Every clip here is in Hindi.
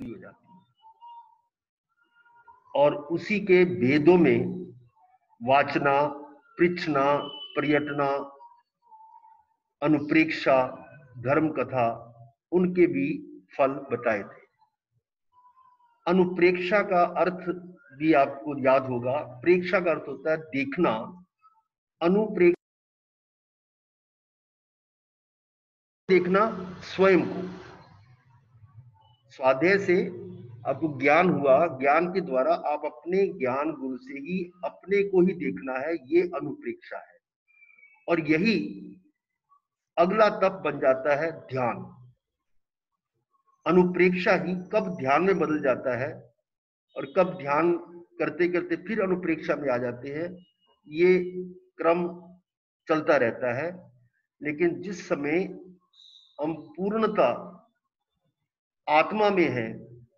हो जाती है। और उसी के भेदों में वाचना, पृच्छना, पर्यटना, अनुप्रेक्षा, धर्म कथा, उनके भी फल बताए थे। अनुप्रेक्षा का अर्थ भी आपको याद होगा। प्रेक्षा का अर्थ होता है देखना, अनुप्रेक्षा देखना स्वयं को। स्वाध्याय से आपको ज्ञान हुआ, ज्ञान के द्वारा आप अपने ज्ञान गुरु से ही अपने को ही देखना है, ये अनुप्रेक्षा है। और यही अगला तप बन जाता है ध्यान। अनुप्रेक्षा ही कब ध्यान में बदल जाता है और कब ध्यान करते करते फिर अनुप्रेक्षा में आ जाते हैं, ये क्रम चलता रहता है। लेकिन जिस समय हम पूर्णता आत्मा में है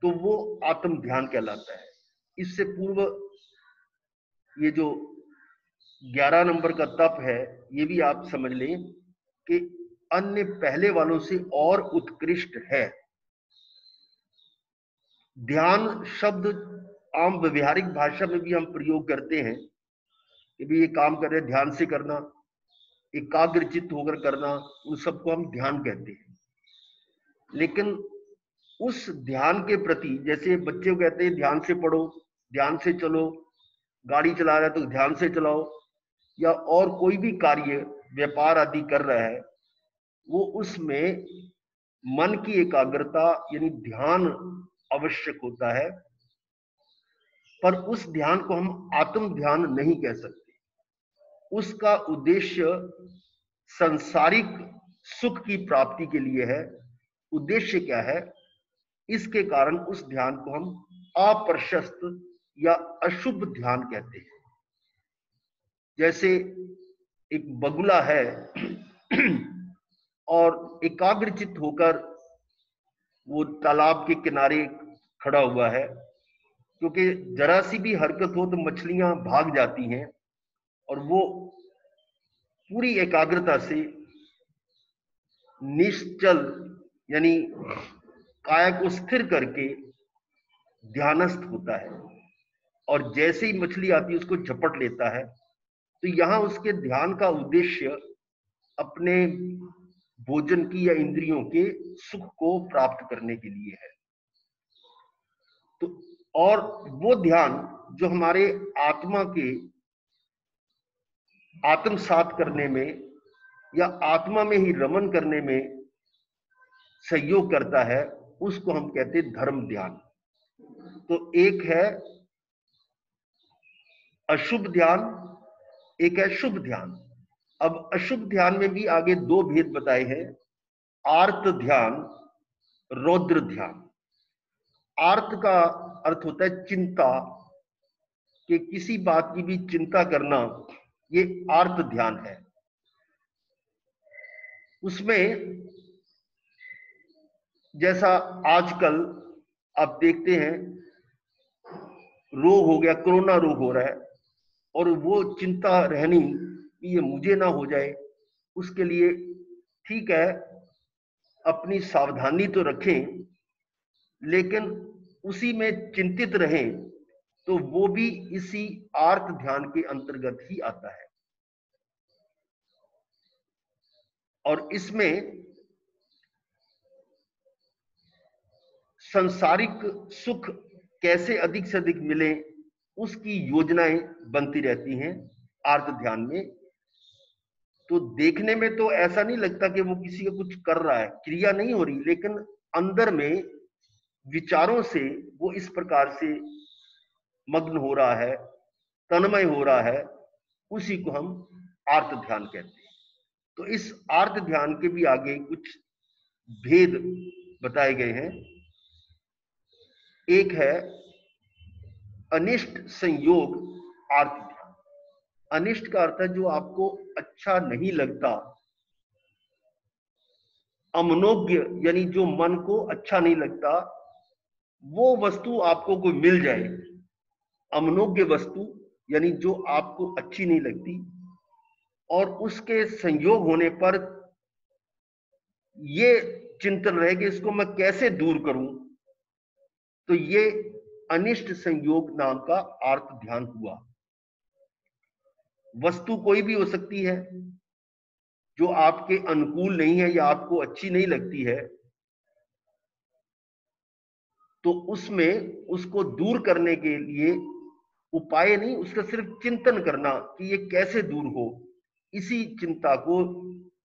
तो वो आत्म ध्यान कहलाता है। इससे पूर्व ये जो 11 नंबर का तप है, ये भी आप समझ लें कि अन्य पहले वालों से और उत्कृष्ट है। ध्यान शब्द आम व्यवहारिक भाषा में भी हम प्रयोग करते हैं कि भी ये काम कर रहे हैं, ध्यान से करना, एकाग्रचित्त होकर करना, उन सबको हम ध्यान कहते हैं। लेकिन उस ध्यान के प्रति, जैसे बच्चे को कहते हैं ध्यान से पढ़ो, ध्यान से चलो, गाड़ी चला रहा है तो ध्यान से चलाओ, या और कोई भी कार्य व्यापार आदि कर रहा है, वो उसमें मन की एकाग्रता यानी ध्यान आवश्यक होता है। पर उस ध्यान को हम आत्म ध्यान नहीं कह सकते। उसका उद्देश्य सांसारिक सुख की प्राप्ति के लिए है। उद्देश्य क्या है? इसके कारण उस ध्यान को हम अप्रशस्त या अशुभ ध्यान कहते हैं। जैसे एक बगुला है और एकाग्रचित्त होकर वो तालाब के किनारे खड़ा हुआ है, क्योंकि जरा सी भी हरकत हो तो मछलियां भाग जाती हैं, और वो पूरी एकाग्रता से निश्चल यानी काया को स्थिर करके ध्यानस्थ होता है, और जैसे ही मछली आती है उसको झपट लेता है। तो यहां उसके ध्यान का उद्देश्य अपने भोजन की या इंद्रियों के सुख को प्राप्त करने के लिए है। तो और वो ध्यान जो हमारे आत्मा के आत्मसात करने में या आत्मा में ही रमन करने में सहयोग करता है, उसको हम कहते हैं धर्म ध्यान। तो एक है अशुभ ध्यान, एक है शुभ ध्यान। अब अशुभ ध्यान में भी आगे दो भेद बताए हैं, आर्त ध्यान, रौद्र ध्यान। आर्त का अर्थ होता है चिंता, कि किसी बात की भी चिंता करना, ये आर्त ध्यान है। उसमें जैसा आजकल आप देखते हैं रोग हो गया, कोरोना रोग हो रहा है, और वो चिंता रहनी कि ये मुझे ना हो जाए, उसके लिए ठीक है अपनी सावधानी तो रखें, लेकिन उसी में चिंतित रहें, तो वो भी इसी आर्त ध्यान के अंतर्गत ही आता है। और इसमें सांसारिक सुख कैसे अधिक से अधिक मिले, उसकी योजनाएं बनती रहती हैं आर्त ध्यान में। तो देखने में तो ऐसा नहीं लगता कि वो किसी का कुछ कर रहा है, क्रिया नहीं हो रही, लेकिन अंदर में विचारों से वो इस प्रकार से मग्न हो रहा है, तन्मय हो रहा है, उसी को हम आर्त ध्यान कहते हैं। तो इस आर्त ध्यान के भी आगे कुछ भेद बताए गए हैं। एक है अनिष्ट संयोग आर्त ध्यान। अनिष्ट का अर्थ है जो आपको अच्छा नहीं लगता, अमनोज्ञ यानी जो मन को अच्छा नहीं लगता, वो वस्तु आपको कोई मिल जाए। अमनोज्ञ वस्तु यानी जो आपको अच्छी नहीं लगती, और उसके संयोग होने पर ये चिंतन रहे कि इसको मैं कैसे दूर करूं, तो ये अनिष्ट संयोग नाम का आर्त ध्यान हुआ। वस्तु कोई भी हो सकती है जो आपके अनुकूल नहीं है या आपको अच्छी नहीं लगती है, तो उसमें उसको दूर करने के लिए उपाय नहीं, उसका सिर्फ चिंतन करना कि ये कैसे दूर हो, इसी चिंता को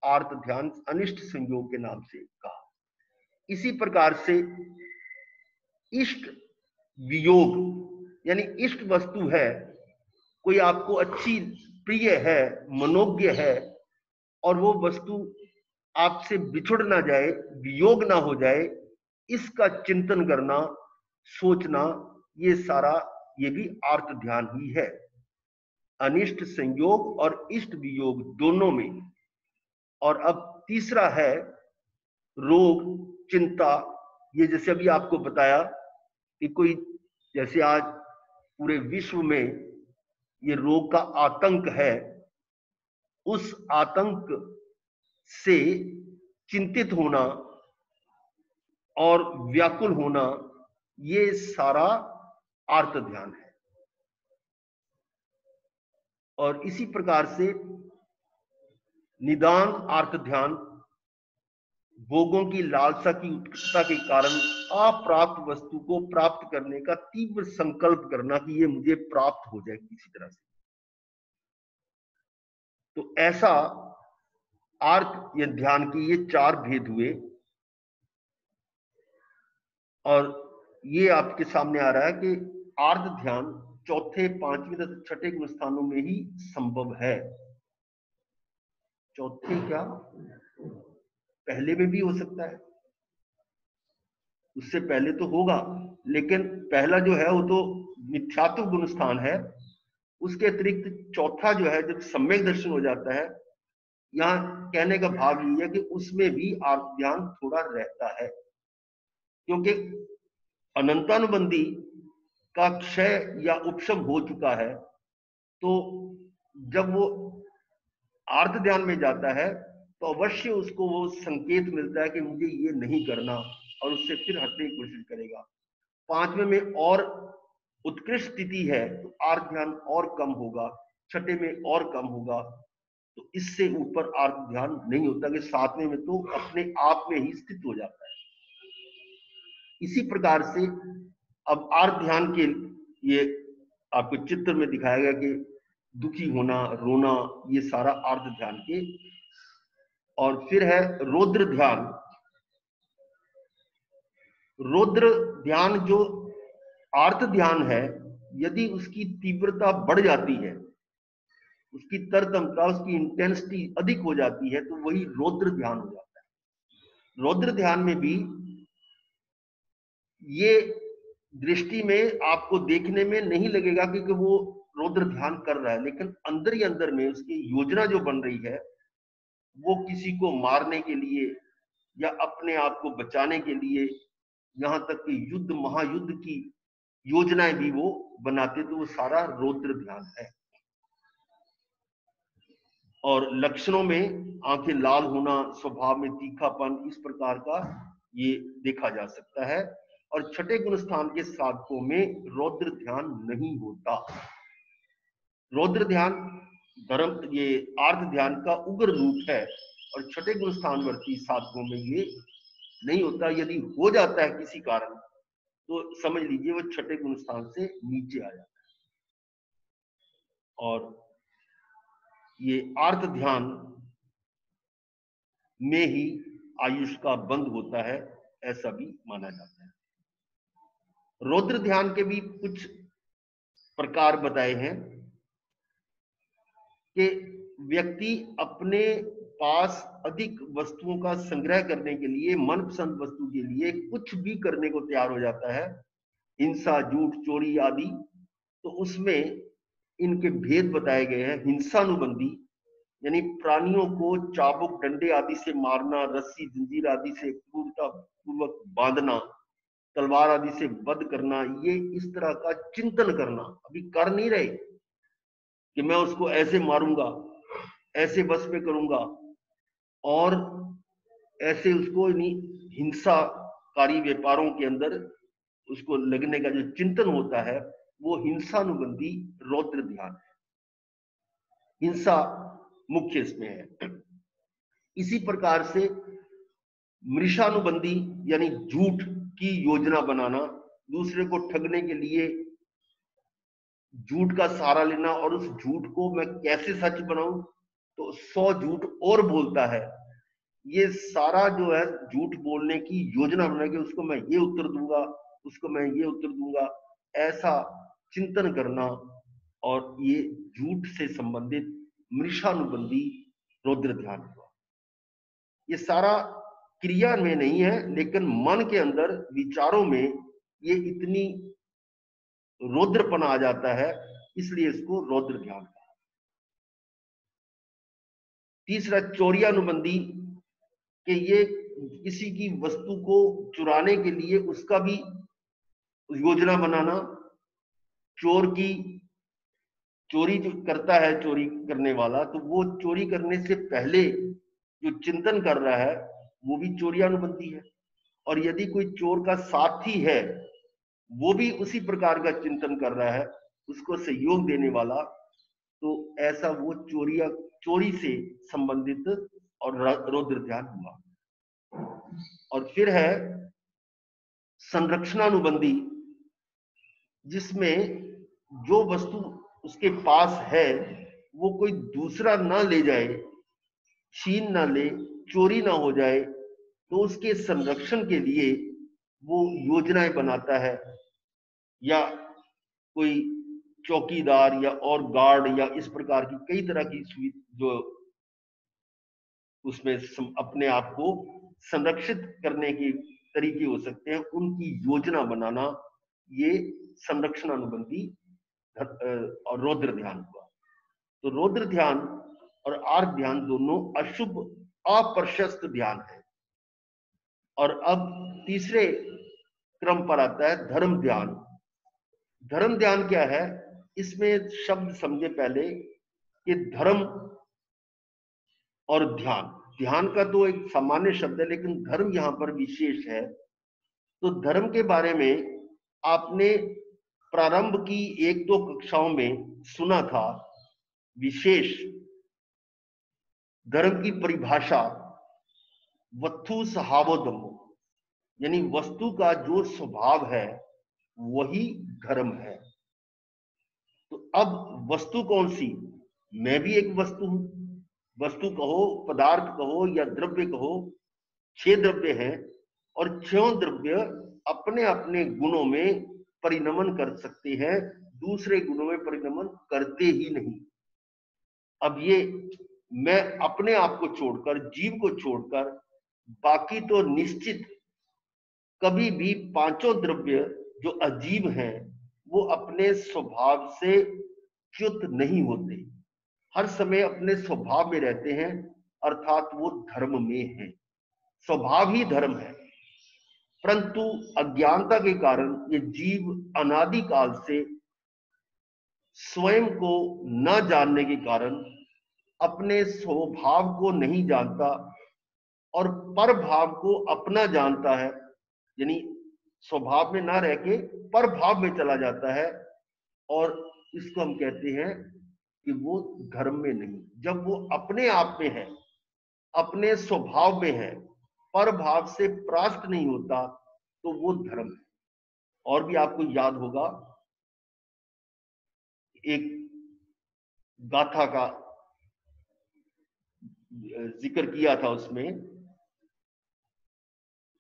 आर्त ध्यान अनिष्ट संयोग के नाम से कहा। इसी प्रकार से इष्ट वियोग यानी इष्ट वस्तु है, कोई आपको अच्छी प्रिय है, मनोज्ञ है, और वो वस्तु आपसे बिछुड़ ना जाए, वियोग ना हो जाए, इसका चिंतन करना, सोचना, ये सारा ये भी आर्त ध्यान ही है। अनिष्ट संयोग और इष्ट वियोग दोनों में। और अब तीसरा है रोग, चिंता। ये जैसे अभी आपको बताया कि कोई, जैसे आज पूरे विश्व में ये रोग का आतंक है, उस आतंक से चिंतित होना और व्याकुल होना, ये सारा आर्त ध्यान है। और इसी प्रकार से निदान आर्त ध्यान, भोगों की लालसा की उत्कटता के कारण अप्राप्त वस्तु को प्राप्त करने का तीव्र संकल्प करना कि ये मुझे प्राप्त हो जाए किसी तरह से। तो ऐसा आर्त या ध्यान के ये चार भेद हुए, और ये आपके सामने आ रहा है कि आर्त ध्यान चौथे, पांचवें तथा छठे गुण स्थानों में ही संभव है। चौथे क्या, पहले में भी हो सकता है, उससे पहले तो होगा, लेकिन पहला जो है वो तो मिथ्यात्व गुण स्थान है। उसके अतिरिक्त चौथा जो है, जब सम्यक दर्शन हो जाता है, यहाँ कहने का भाव ये है कि उसमें भी आर्त ध्यान थोड़ा रहता है, क्योंकि अनंतानुबंधी का क्षय या उपशम हो चुका है। तो जब वो आर्त ध्यान में जाता है तो अवश्य उसको वो संकेत मिलता है कि मुझे ये नहीं करना, और उससे फिर हटने की कोशिश करेगा। पांचवें में और उत्कृष्ट स्थिति है तो आर्त ध्यान और कम होगा, छठे में और कम होगा, तो इससे ऊपर आर्त ध्यान नहीं होता, कि सातवें में तो अपने आप में ही स्थित हो जाता है। इसी प्रकार से अब आर्त ध्यान के ये आपको चित्र में दिखाया गया कि दुखी होना, रोना, ये सारा आर्त ध्यान के। और फिर है रौद्र ध्यान। रौद्र ध्यान जो आर्त ध्यान है, यदि उसकी तीव्रता बढ़ जाती है, उसकी तरतमता, उसकी इंटेंसिटी अधिक हो जाती है, तो वही रौद्र ध्यान हो जाता है। रौद्र ध्यान में भी ये दृष्टि में आपको देखने में नहीं लगेगा कि वो रौद्र ध्यान कर रहा है, लेकिन अंदर ही अंदर में उसकी योजना जो बन रही है, वो किसी को मारने के लिए या अपने आप को बचाने के लिए, यहां तक कि युद्ध, महायुद्ध की योजनाएं भी वो बनाते, तो वो सारा रौद्र ध्यान है। और लक्षणों में आंखें लाल होना, स्वभाव में तीखापन, इस प्रकार का ये देखा जा सकता है। और छठे गुण स्थान के साधकों में रौद्र ध्यान नहीं होता। रौद्र ध्यान धर्म, ये आर्त ध्यान का उग्र रूप है, और छठे गुण स्थानवर्ती साधकों में ये नहीं होता। यदि हो जाता है किसी कारण, तो समझ लीजिए वो छठे गुण स्थान से नीचे आ जाता है। और ये आर्त ध्यान में ही आयुष का बंध होता है, ऐसा भी माना जाता है। रौद्र ध्यान के भी कुछ प्रकार बताए हैं कि व्यक्ति अपने पास अधिक वस्तुओं का संग्रह करने के लिए, मनपसंद वस्तु के लिए कुछ भी करने को तैयार हो जाता है, हिंसा, झूठ, चोरी आदि। तो उसमें इनके भेद बताए गए हैं। हिंसानुबंधी यानी प्राणियों को चाबुक, डंडे आदि से मारना, रस्सी, जंजीर आदि से क्रूरता पूर्वक बांधना, तलवार आदि से वध करना, ये इस तरह का चिंतन करना। अभी कर नहीं रहे कि मैं उसको ऐसे मारूंगा, ऐसे बस में करूंगा, और ऐसे उसको हिंसाकारी व्यापारों के अंदर उसको लगने का जो चिंतन होता है वो हिंसानुबंधी रौद्र ध्यान है। हिंसा मुख्य इसमें है। इसी प्रकार से मृषानुबंधी यानी झूठ की योजना बनाना, दूसरे को ठगने के लिए झूठ का सहारा लेना और उस झूठ को मैं कैसे सच बनाऊं तो 100 झूठ और बोलता है, ये सारा जो है झूठ बोलने की योजना बना के उसको मैं ये उत्तर दूंगा, उसको मैं ये उत्तर दूंगा, ऐसा चिंतन करना, और ये झूठ से संबंधित मृषानुबंधी रौद्र ध्यान हुआ। ये सारा क्रिया में नहीं है लेकिन मन के अंदर विचारों में ये इतनी रौद्रपन आ जाता है, इसलिए इसको रौद्र ध्यान कहा। तीसरा चौर्यानुबंधी, कि ये किसी की वस्तु को चुराने के लिए उसका भी योजना बनाना। चोर की चोरी जो करता है, चोरी करने वाला, तो वो चोरी करने से पहले जो चिंतन कर रहा है वो भी चौर्यानुबंधी है। और यदि कोई चोर का साथी है वो भी उसी प्रकार का चिंतन कर रहा है, उसको सहयोग देने वाला, तो ऐसा वो चोरी से संबंधित और रौद्र ध्यान हुआ। और फिर है संरक्षणानुबंधी, जिसमें जो वस्तु उसके पास है वो कोई दूसरा ना ले जाए, छीन ना ले, चोरी ना हो जाए, तो उसके संरक्षण के लिए वो योजनाएं बनाता है, या कोई चौकीदार या और गार्ड या इस प्रकार की कई तरह की जो उसमें अपने आप को संरक्षित करने के तरीके हो सकते हैं, उनकी योजना बनाना, ये संरक्षण अनुबंधी और रौद्र ध्यान हुआ। तो रौद्र ध्यान और आर्त ध्यान दोनों अशुभ अप्रशस्त ध्यान है। और अब तीसरे क्रम पर आता है धर्म ध्यान। धर्म ध्यान क्या है, इसमें शब्द समझे पहले कि धर्म और ध्यान, ध्यान का तो एक सामान्य शब्द है लेकिन धर्म यहां पर विशेष है। तो धर्म के बारे में आपने प्रारंभ की 1-2 कक्षाओं में सुना था। विशेष धर्म की परिभाषा वस्तु स्वभावोधम, यानी वस्तु का जो स्वभाव है वही धर्म है। तो अब वस्तु कौन सी, मैं भी एक वस्तु हूं। वस्तु कहो, पदार्थ कहो या द्रव्य कहो, 6 द्रव्य हैं और 6 द्रव्य अपने अपने गुणों में परिणमन कर सकते हैं, दूसरे गुणों में परिणमन करते ही नहीं। अब ये मैं अपने आप को छोड़कर, जीव को छोड़कर, बाकी तो निश्चित कभी भी 5 द्रव्य जो अजीब हैं वो अपने स्वभाव से च्युत नहीं होते, हर समय अपने स्वभाव में रहते हैं, अर्थात वो धर्म में है, स्वभाव ही धर्म है। परंतु अज्ञानता के कारण ये जीव अनादिकाल से स्वयं को न जानने के कारण अपने स्वभाव को नहीं जानता और पर भाव को अपना जानता है, यानी स्वभाव में ना रह के पर भाव में चला जाता है, और इसको हम कहते हैं कि वो धर्म में नहीं। जब वो अपने आप में है, अपने स्वभाव में है, पर भाव से परास्त नहीं होता, तो वो धर्म है। और भी आपको याद होगा, एक गाथा का जिक्र किया था उसमें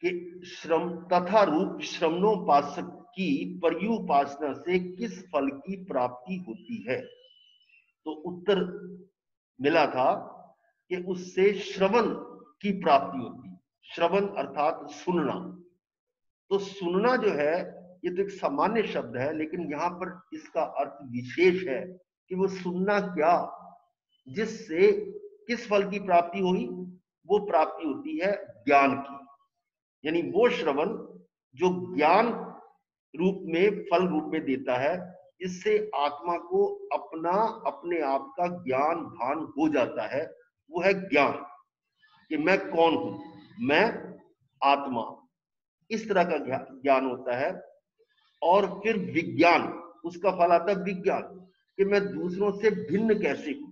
कि श्रम तथा रूप श्रवणोपासक की पर्युपासना से किस फल की प्राप्ति होती है। तो उत्तर मिला था कि उससे श्रवण की प्राप्ति होती। श्रवण अर्थात सुनना। तो सुनना जो है ये तो एक सामान्य शब्द है, लेकिन यहाँ पर इसका अर्थ विशेष है कि वो सुनना क्या, जिससे किस फल की प्राप्ति हुई, वो प्राप्ति होती है ज्ञान की। यानी वो श्रवण जो ज्ञान रूप में, फल रूप में देता है, इससे आत्मा को अपना, अपने आप का ज्ञान भान हो जाता है। वो है ज्ञान कि मैं कौन हूं, मैं आत्मा, इस तरह का ज्ञान होता है। और फिर विज्ञान, उसका फल आता है विज्ञान, कि मैं दूसरों से भिन्न कैसे हूं।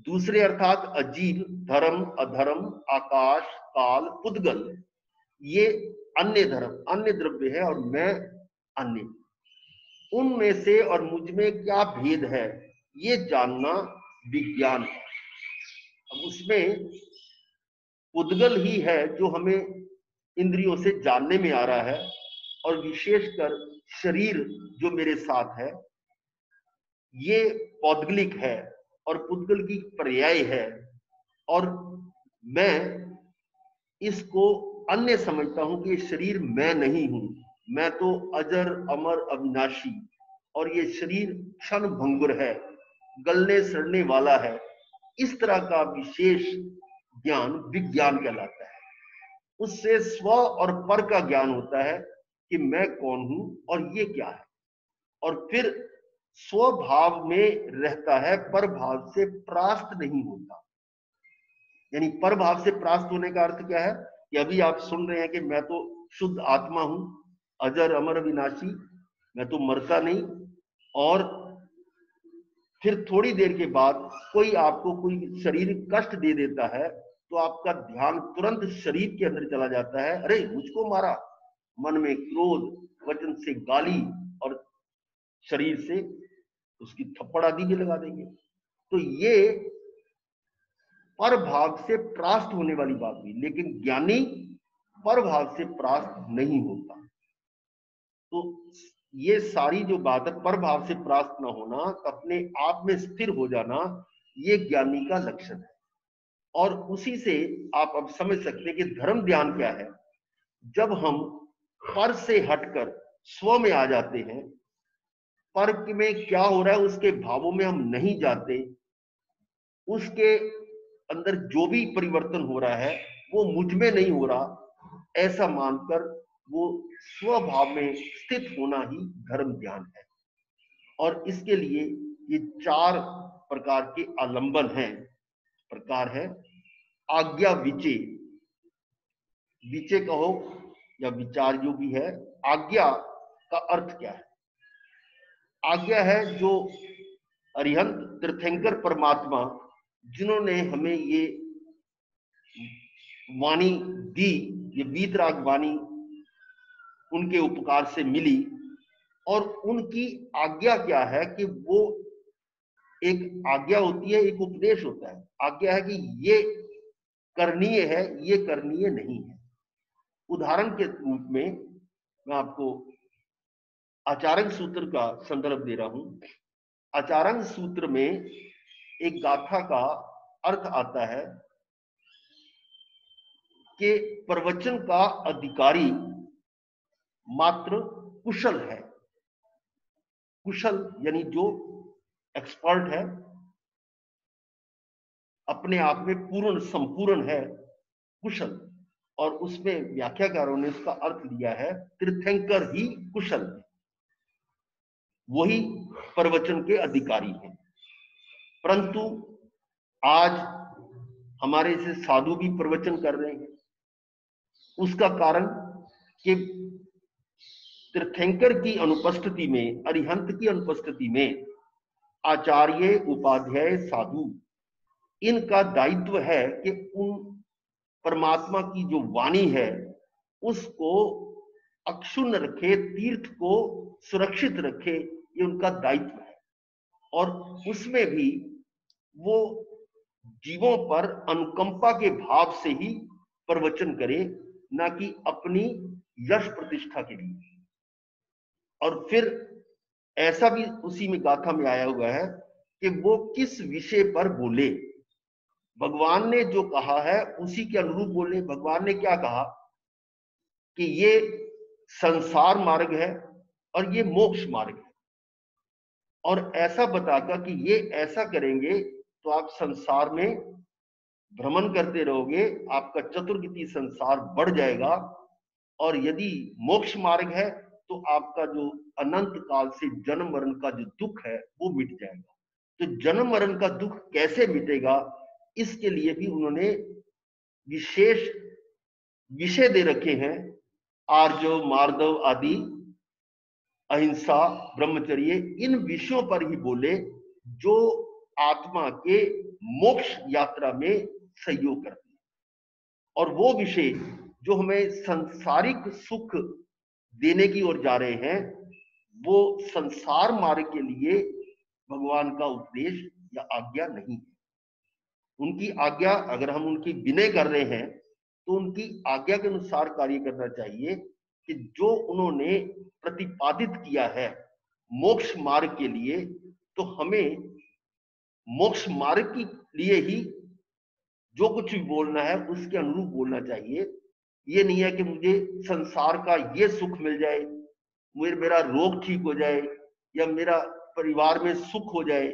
दूसरे अर्थात अजीव, धर्म, अधर्म, आकाश, काल, पुद्गल, ये अन्य धर्म, अन्य द्रव्य है और मैं अन्य, उनमें से और मुझ में क्या भेद है, ये जानना विज्ञान है। अब उसमें पुद्गल ही है जो हमें इंद्रियों से जानने में आ रहा है, और विशेषकर शरीर जो मेरे साथ है, ये पौद्गलिक है और पुद्गल की पर्याय है, और मैं इसको अन्य समझता हूं कि ये शरीर मैं नहीं हूं, मैं तो अजर अमर अविनाशी, और ये शरीर क्षण भंगुर है, गलने सड़ने वाला है। इस तरह का विशेष ज्ञान विज्ञान कहलाता है। उससे स्व और पर का ज्ञान होता है कि मैं कौन हूं और ये क्या है, और फिर स्वभाव में रहता है, पर भाव से परास्त नहीं होता। यानी पर भाव से परास्त होने का अर्थ क्या है कि अभी आप सुन रहे हैं कि मैं तो शुद्ध आत्मा हूं, अजर अमर विनाशी, मैं तो मरता नहीं, और फिर थोड़ी देर के बाद कोई आपको कोई शारीरिक कष्ट दे देता है तो आपका ध्यान तुरंत शरीर के अंदर चला जाता है, अरे मुझको मारा, मन में क्रोध, वचन से गाली, और शरीर से उसकी थप्पड़ आदि भी लगा देंगे। तो ये पर भाव से परास्त होने वाली बात हुई, लेकिन ज्ञानी पर भाव से परास्त नहीं होता। तो ये सारी जो बात है, पर भाव से परास्त न होना, अपने आप में स्थिर हो जाना, ये ज्ञानी का लक्षण है। और उसी से आप अब समझ सकते हैं कि धर्म ध्यान क्या है। जब हम पर से हटकर स्व में आ जाते हैं, पर में क्या हो रहा है उसके भावों में हम नहीं जाते, उसके अंदर जो भी परिवर्तन हो रहा है वो मुझ में नहीं हो रहा, ऐसा मानकर वो स्वभाव में स्थित होना ही धर्म ध्यान है। और इसके लिए ये 4 प्रकार के आलंबन हैं। प्रकार है आज्ञा विचे, विचे कहो या विचार जो भी है। आज्ञा का अर्थ क्या है? आज्ञा है जो अरिहंत तीर्थंकर परमात्मा, जिन्होंने हमें ये वाणी दी, ये वीतराग वाणी उनके उपकार से मिली, और उनकी आज्ञा क्या है कि वो एक आज्ञा होती है, एक उपदेश होता है। आज्ञा है कि ये करणीय है, ये करणीय नहीं है। उदाहरण के रूप में मैं आपको आचार्य सूत्र का संदर्भ दे रहा हूं। आचार्य सूत्र में एक गाथा का अर्थ आता है कि प्रवचन का अधिकारी मात्र कुशल है। कुशल यानी जो एक्सपर्ट है, अपने आप में पूर्ण संपूर्ण है, कुशल। और उसमें व्याख्याकारों ने उसका अर्थ दिया है तीर्थंकर ही कुशल है, वही प्रवचन के अधिकारी हैं। परंतु आज हमारे से साधु भी प्रवचन कर रहे हैं। उसका कारण कि तीर्थंकर की अनुपस्थिति में, अरिहंत की अनुपस्थिति में आचार्य, उपाध्याय, साधु, इनका दायित्व है कि उन परमात्मा की जो वाणी है उसको अक्षुण्ण रखे, तीर्थ को सुरक्षित रखे, ये उनका दायित्व है। और उसमें भी वो जीवों पर अनुकंपा के भाव से ही प्रवचन करे, ना कि अपनी यश प्रतिष्ठा के लिए। और फिर ऐसा भी उसी में गाथा में आया हुआ है कि वो किस विषय पर बोले। भगवान ने जो कहा है उसी के अनुरूप बोले। भगवान ने क्या कहा कि ये संसार मार्ग है और ये मोक्ष मार्ग है, और ऐसा बताकर कि ये ऐसा करेंगे तो आप संसार में भ्रमण करते रहोगे, आपका चतुर्गति संसार बढ़ जाएगा, और यदि मोक्ष मार्ग है तो आपका जो अनंत काल से जन्म मरण का जो दुख है वो मिट जाएगा। तो जन्म मरण का दुख कैसे मिटेगा, इसके लिए भी उन्होंने विशेष विषय दे रखे हैं, आर्जव, मार्दव आदि, अहिंसा, ब्रह्मचर्य, इन विषयों पर ही बोले जो आत्मा के मोक्ष यात्रा में सहयोग करते हैं। और वो विषय जो हमें सांसारिक सुख देने की ओर जा रहे हैं, वो संसार मार्ग के लिए भगवान का उपदेश या आज्ञा नहीं है। उनकी आज्ञा, अगर हम उनकी विनय कर रहे हैं तो उनकी आज्ञा के अनुसार कार्य करना चाहिए कि जो उन्होंने प्रतिपादित किया है मोक्ष मार्ग के लिए, तो हमें मोक्ष मार्ग के लिए ही जो कुछ भी बोलना है उसके अनुरूप बोलना चाहिए। ये नहीं है कि मुझे संसार का ये सुख मिल जाए, मेरा रोग ठीक हो जाए, या मेरा परिवार में सुख हो जाए,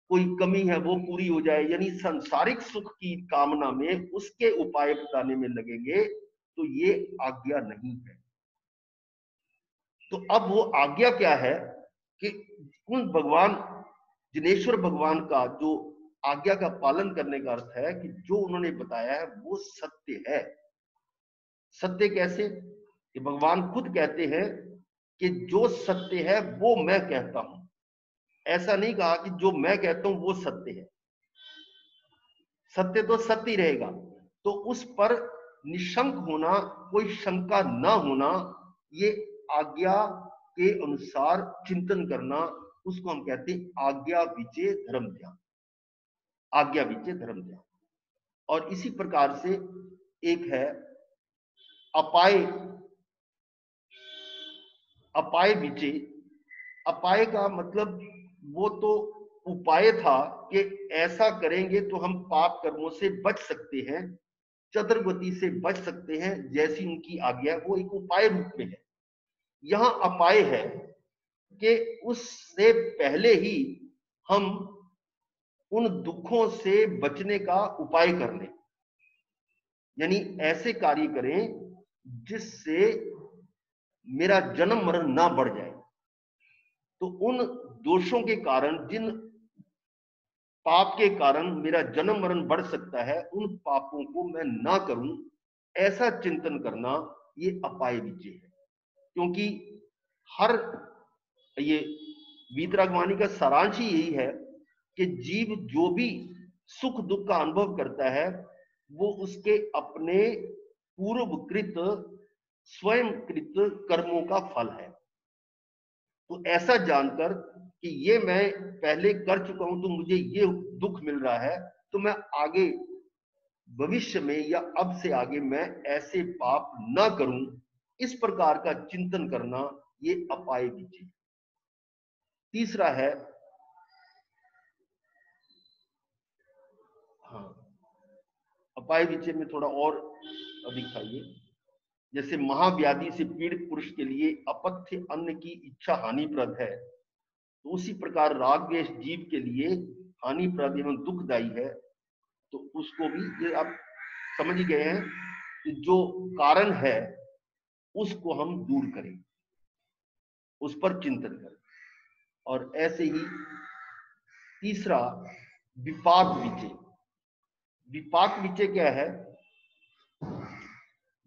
कोई कमी है वो पूरी हो जाए, यानी सांसारिक सुख की कामना में उसके उपाय बताने में लगेंगे, तो ये आज्ञा नहीं है। तो अब वो आज्ञा क्या है कि उन भगवान जिनेश्वर भगवान का जो आज्ञा का पालन करने का अर्थ है कि जो उन्होंने बताया है वो सत्य है। सत्य कैसे? कि भगवान खुद कहते हैं कि जो सत्य है वो मैं कहता हूं। ऐसा नहीं कहा कि जो मैं कहता हूं वो सत्य है। सत्य तो सत्य ही रहेगा। तो उस पर निशंक होना, कोई शंका ना होना, ये आज्ञा के अनुसार चिंतन करना, उसको हम कहते हैं आज्ञा विचय धर्म ध्यान। आज्ञा विचय धर्म ध्यान। और इसी प्रकार से एक है अपाय, अपाय विचय। अपाय का मतलब वो तो उपाय था कि ऐसा करेंगे तो हम पाप कर्मों से बच सकते हैं, चतुर्गति से बच सकते हैं, जैसी उनकी आज्ञा, वो एक उपाय रूप में है। यहां अपाय है कि उससे पहले ही हम उन दुखों से बचने का उपाय कर लें, यानी ऐसे कार्य करें जिससे मेरा जन्म मरण ना बढ़ जाए। तो उन दोषों के कारण, जिन पाप के कारण मेरा जन्म मरण बढ़ सकता है, उन पापों को मैं ना करूं, ऐसा चिंतन करना, ये अपाय विजय है। क्योंकि हर ये वीतरागवाणी का सारांश ही यही है कि जीव जो भी सुख दुख का अनुभव करता है वो उसके अपने पूर्वकृत स्वयंकृत कर्मों का फल है। तो ऐसा जानकर कि ये मैं पहले कर चुका हूं तो मुझे ये दुख मिल रहा है, तो मैं आगे भविष्य में या अब से आगे मैं ऐसे पाप ना करूं, इस प्रकार का चिंतन करना, ये अपाय विजय। तीसरा है, हाँ, अपाय विजय में थोड़ा और दिखाइए। जैसे महाव्याधि से पीड़ित पुरुष के लिए अपथ्य अन्न की इच्छा हानिप्रद है, तो उसी प्रकार राग द्वेष जीव के लिए हानिप्रद एवं दुखदायी है। तो उसको भी ये आप समझ गए हैं कि जो कारण है उसको हम दूर करें, उस पर चिंतन करें। और ऐसे ही तीसरा विपाक विजय। विपाक विजय क्या है?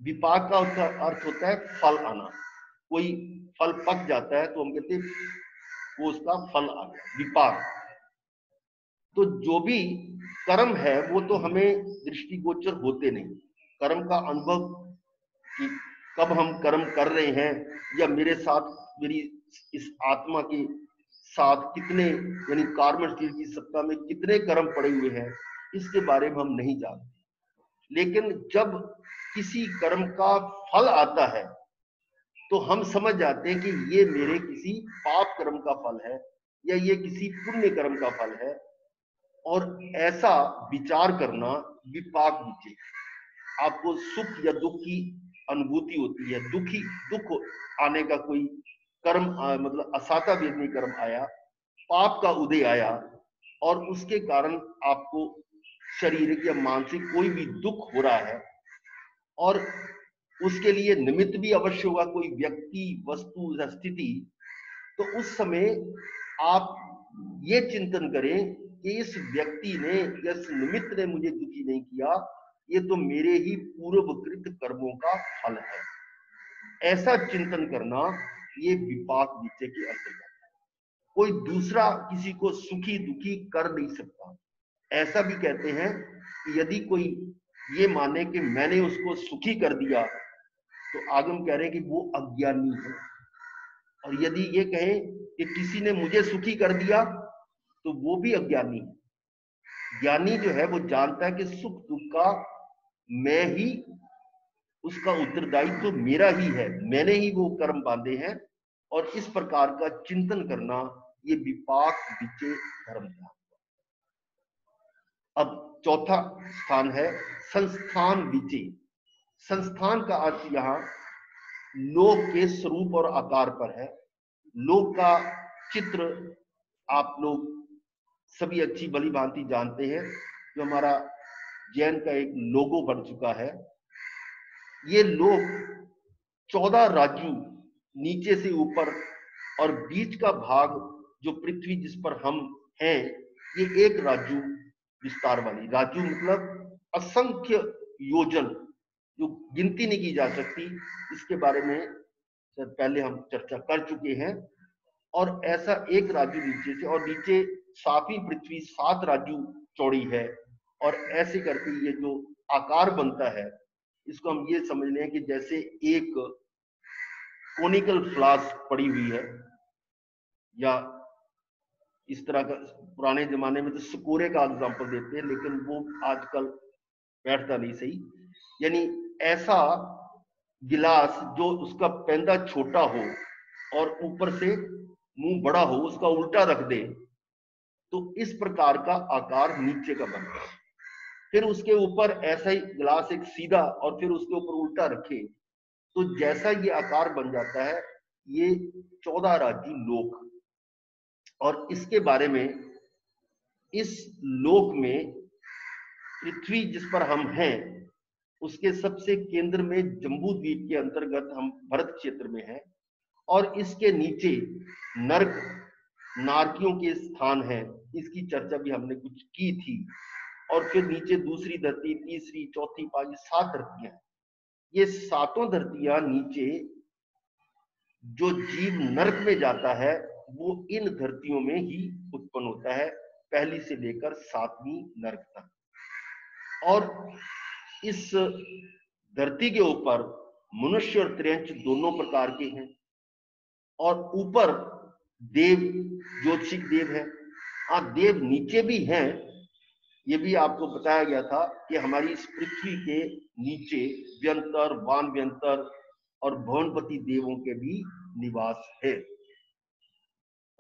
विपाक का अर्थ होता है फल आना। कोई फल पक जाता है तो हम कहते हैं वो उसका फल आ गया, विपाक। तो जो भी कर्म है वो तो हमें दृष्टिगोचर होते नहीं। कर्म का अनुभव कि कब हम कर्म कर रहे हैं, या मेरे साथ, मेरी इस आत्मा के साथ कितने, यानी कार्म शरीर की सत्ता में कितने कर्म पड़े हुए हैं, इसके बारे में हम नहीं जानते। लेकिन जब किसी कर्म का फल आता है तो हम समझ जाते हैं कि ये मेरे किसी पाप कर्म का फल है या ये किसी पुण्य कर्म का फल है। और ऐसा विचार करना विपाक विजय। आपको सुख या दुख की अनुभूति होती है, दुख आने का कोई कर्म मतलब असाता वेदनी कर्म आया, पाप का उदय आया, और उसके कारण आपको शारीरिक या मानसिक कोई भी दुख हो रहा है, और उसके लिए निमित्त भी अवश्य होगा, कोई व्यक्ति, वस्तु या स्थिति। तो उस समय आप ये चिंतन करें कि इस व्यक्ति ने या इस निमित्त ने मुझे दुखी नहीं किया, ये तो मेरे ही पूर्वकृत कर्मों का फल है। ऐसा चिंतन करना ये विपाक विचय के अंतर्गत है। कोई दूसरा किसी को सुखी दुखी कर नहीं सकता। ऐसा भी कहते हैं कि यदि कोई ये माने कि मैंने उसको सुखी कर दिया, तो आगम कह रहे हैं कि वो अज्ञानी है। और यदि ये कहें कि किसी ने मुझे सुखी कर दिया, तो वो भी अज्ञानी है। ज्ञानी जो है वो जानता है कि सुख दुख का मैं ही, उसका उत्तरदायित्व तो मेरा ही है, मैंने ही वो कर्म बांधे हैं। और इस प्रकार का चिंतन करना, ये विपाक विचय धर्म है। अब चौथा स्थान है संस्थान विचय। संस्थान का अर्थ यहाँ लोक के स्वरूप और आकार पर है। लोक का चित्र आप लोग सभी अच्छी भली भांति जानते हैं, जो हमारा जैन का एक लोगो बन चुका है। ये लोक 14 राजू नीचे से ऊपर, और बीच का भाग जो पृथ्वी जिस पर हम हैं, ये एक राजू विस्तार वाली। राजू मतलब असंख्य योजन, जो गिनती नहीं की जा सकती। इसके बारे में पहले हम चर्चा कर चुके हैं। और ऐसा एक राजू नीचे से, और नीचे सातवीं पृथ्वी 7 राजू चौड़ी है। और ऐसे करके ये जो आकार बनता है, इसको हम ये समझ लें कि जैसे एक कोनिकल फ्लास्क पड़ी हुई है, या इस तरह का। पुराने जमाने में तो सकोरे का एग्जांपल देते हैं, लेकिन वो आजकल बैठता नहीं सही। यानी ऐसा गिलास जो उसका पैंदा छोटा हो और ऊपर से मुंह बड़ा हो, उसका उल्टा रख दे, तो इस प्रकार का आकार नीचे का बनता है। फिर उसके ऊपर ऐसा ही गिलास एक सीधा, और फिर उसके ऊपर उल्टा रखे, तो जैसा ये आकार बन जाता है, ये 14 राजी लोक। और इसके बारे में, इस लोक में पृथ्वी जिस पर हम हैं, उसके सबसे केंद्र में जम्बू द्वीप के अंतर्गत हम भरत क्षेत्र में हैं। और इसके नीचे नरक नारकियों के स्थान है। इसकी चर्चा भी हमने कुछ की थी। और फिर नीचे दूसरी धरती, तीसरी, चौथी, पांचवी, 7 धरतियां हैं। ये 7 धरतियां नीचे, जो जीव नरक में जाता है, वो इन धरतियों में ही उत्पन्न होता है, पहली से लेकर 7वीं नरक तक। और इस धरती के ऊपर मनुष्य और त्रियंच दोनों प्रकार के हैं। और ऊपर देव, ज्योतिषिक देव है। हाँ, देव नीचे भी हैं। ये भी आपको बताया गया था कि हमारी इस पृथ्वी के नीचे व्यंतर, वान व्यंतर और भवनपति देवों के भी निवास है।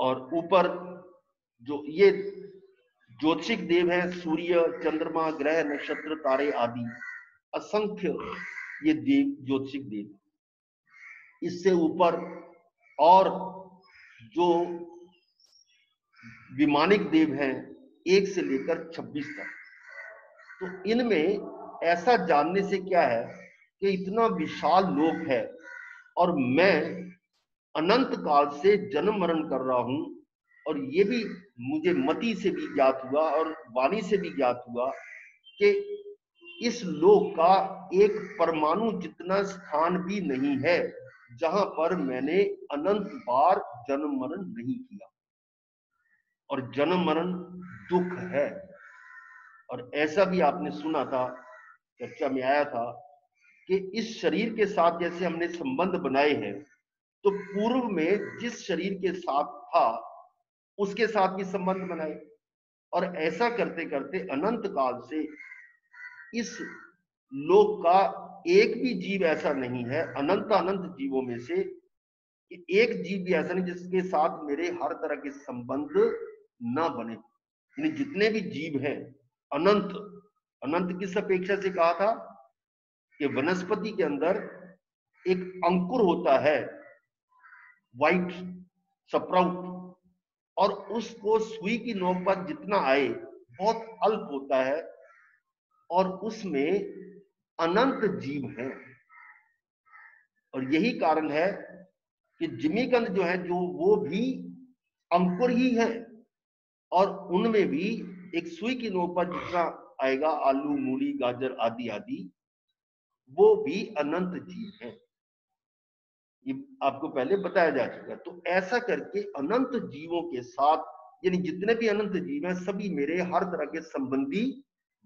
और ऊपर जो ये ज्योतिषिक देव हैं, सूर्य, चंद्रमा, ग्रह, नक्षत्र, तारे आदि असंख्य ये देव, ज्योतिषिक देव। इससे ऊपर और जो विमानिक देव हैं, 1 से लेकर 26 तक। तो इनमें ऐसा जानने से क्या है कि इतना विशाल लोक है, और मैं अनंत काल से जन्म मरण कर रहा हूं। और ये भी मुझे मति से भी ज्ञात हुआ और वाणी से भी ज्ञात हुआ कि इस लोक का एक परमाणु जितना स्थान भी नहीं है जहां पर मैंने अनंत बार जन्म मरण नहीं किया। और जन्म मरण दुख है। और ऐसा भी आपने सुना था, चर्चा में आया था, कि इस शरीर के साथ जैसे हमने संबंध बनाए हैं, तो पूर्व में जिस शरीर के साथ था उसके साथ भी संबंध बनाए। और ऐसा करते करते अनंत काल से इस लोक का एक भी जीव ऐसा नहीं है, अनंत अनंत जीवों में से एक जीव भी ऐसा नहीं जिसके साथ मेरे हर तरह के संबंध ना बने। यानी जितने भी जीव हैं अनंत, अनंत किस अपेक्षा से कहा था कि वनस्पति के अंदर एक अंकुर होता है, व्हाइट स्प्राउट, और उसको सुई की नोक पर जितना आए बहुत अल्प होता है, और उसमें अनंत जीव हैं। और यही कारण है कि जिमीकंद जो है, जो वो भी अंकुर ही है, और उनमें भी एक सुई की नोक पर जितना आएगा, आलू, मूली, गाजर आदि आदि, वो भी अनंत जीव हैं। ये आपको पहले बताया जा चुका है। तो ऐसा करके अनंत जीवों के साथ, यानी जितने भी अनंत जीव हैं सभी मेरे हर तरह के संबंधी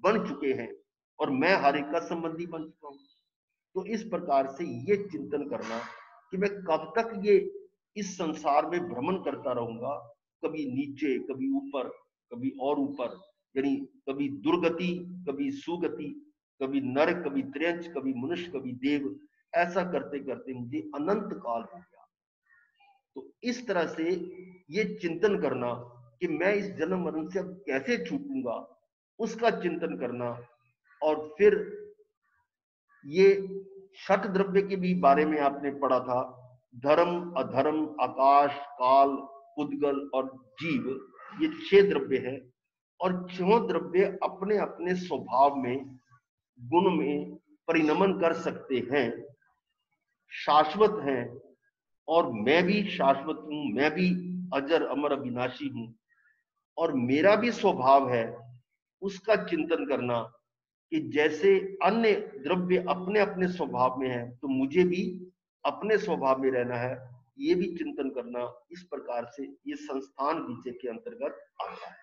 बन चुके हैं और मैं हर एक का संबंधी बन चुका हूं। तो इस प्रकार से ये चिंतन करना कि मैं कब तक ये इस संसार में भ्रमण करता रहूंगा, कभी नीचे कभी ऊपर कभी और ऊपर, यानी कभी दुर्गति कभी सुगति, कभी नरक कभी त्रेंच कभी मनुष्य कभी देव, ऐसा करते करते मुझे अनंत काल हो गया। तो इस तरह से ये चिंतन करना कि मैं इस जन्म मरण से अब कैसे छूटूंगा, उसका चिंतन करना। और फिर ये षट द्रव्य के भी बारे में आपने पढ़ा था, धर्म अधर्म आकाश काल उद्गल और जीव, ये 6 द्रव्य है। और 6 द्रव्य अपने अपने स्वभाव में गुण में परिणमन कर सकते हैं, शाश्वत हैं, और मैं भी शाश्वत हूं, मैं भी अजर अमर अविनाशी हूं, और मेरा भी स्वभाव है उसका चिंतन करना कि जैसे अन्य द्रव्य अपने अपने स्वभाव में है तो मुझे भी अपने स्वभाव में रहना है, ये भी चिंतन करना। इस प्रकार से ये संस्थान विजय के अंतर्गत आता है।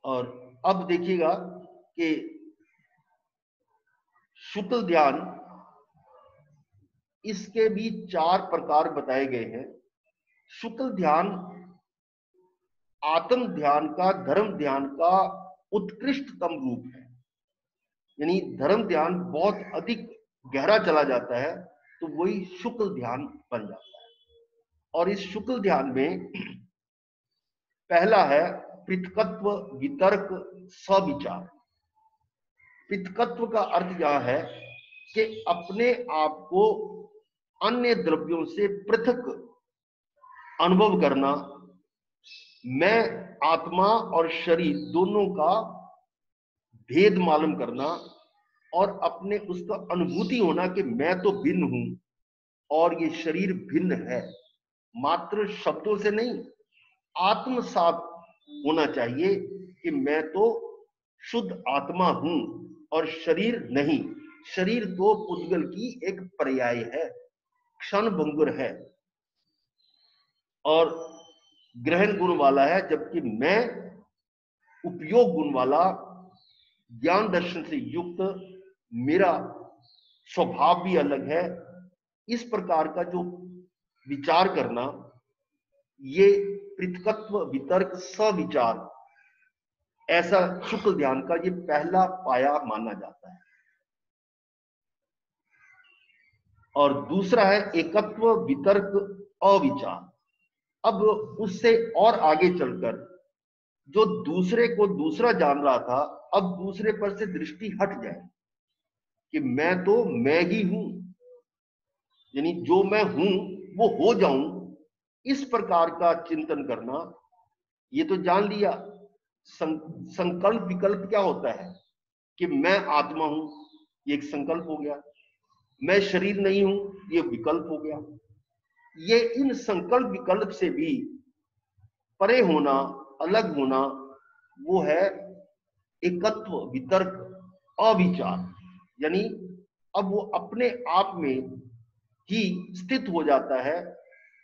और अब देखिएगा कि शुक्ल ध्यान, इसके भी 4 प्रकार बताए गए हैं। शुक्ल ध्यान आत्म ध्यान का, धर्म ध्यान का उत्कृष्टतम रूप है। यानी धर्म ध्यान बहुत अधिक गहरा चला जाता है तो वही शुक्ल ध्यान बन जाता है। और इस शुक्ल ध्यान में पहला है पृथकत्व वितर्क सविचार। पृथकत्व का अर्थ यह है कि अपने आप को अन्य द्रव्यों से पृथक अनुभव करना, मैं आत्मा और शरीर दोनों का भेद मालूम करना, और अपने उसका अनुभूति होना कि मैं तो भिन्न हूं और ये शरीर भिन्न है। मात्र शब्दों से नहीं, आत्मसात होना चाहिए कि मैं तो शुद्ध आत्मा हूं और शरीर नहीं। शरीर तो पुद्गल की एक पर्याय है, क्षण भंगुर है और ग्रहण गुण वाला है, जबकि मैं उपयोग गुण वाला, ज्ञान दर्शन से युक्त, मेरा स्वभाव भी अलग है। इस प्रकार का जो विचार करना, ये पृथकत्व वितर्क सविचार, ऐसा शुक्ल ध्यान का ये पहला पाया माना जाता है। और दूसरा है एकत्व वितर्क अविचार। अब उससे और आगे चलकर जो दूसरे को दूसरा जान रहा था, अब दूसरे पर से दृष्टि हट जाए कि मैं तो मैं ही हूं, यानी जो मैं हूं वो हो जाऊं, इस प्रकार का चिंतन करना। ये तो जान लिया। संकल्प विकल्प क्या होता है कि मैं आत्मा हूं, ये एक संकल्प हो गया। मैं शरीर नहीं हूं, ये विकल्प हो गया। ये इन संकल्प विकल्प से भी परे होना, अलग होना, वो है एकत्व वितर्क अविचार। यानी अब वो अपने आप में ही स्थित हो जाता है,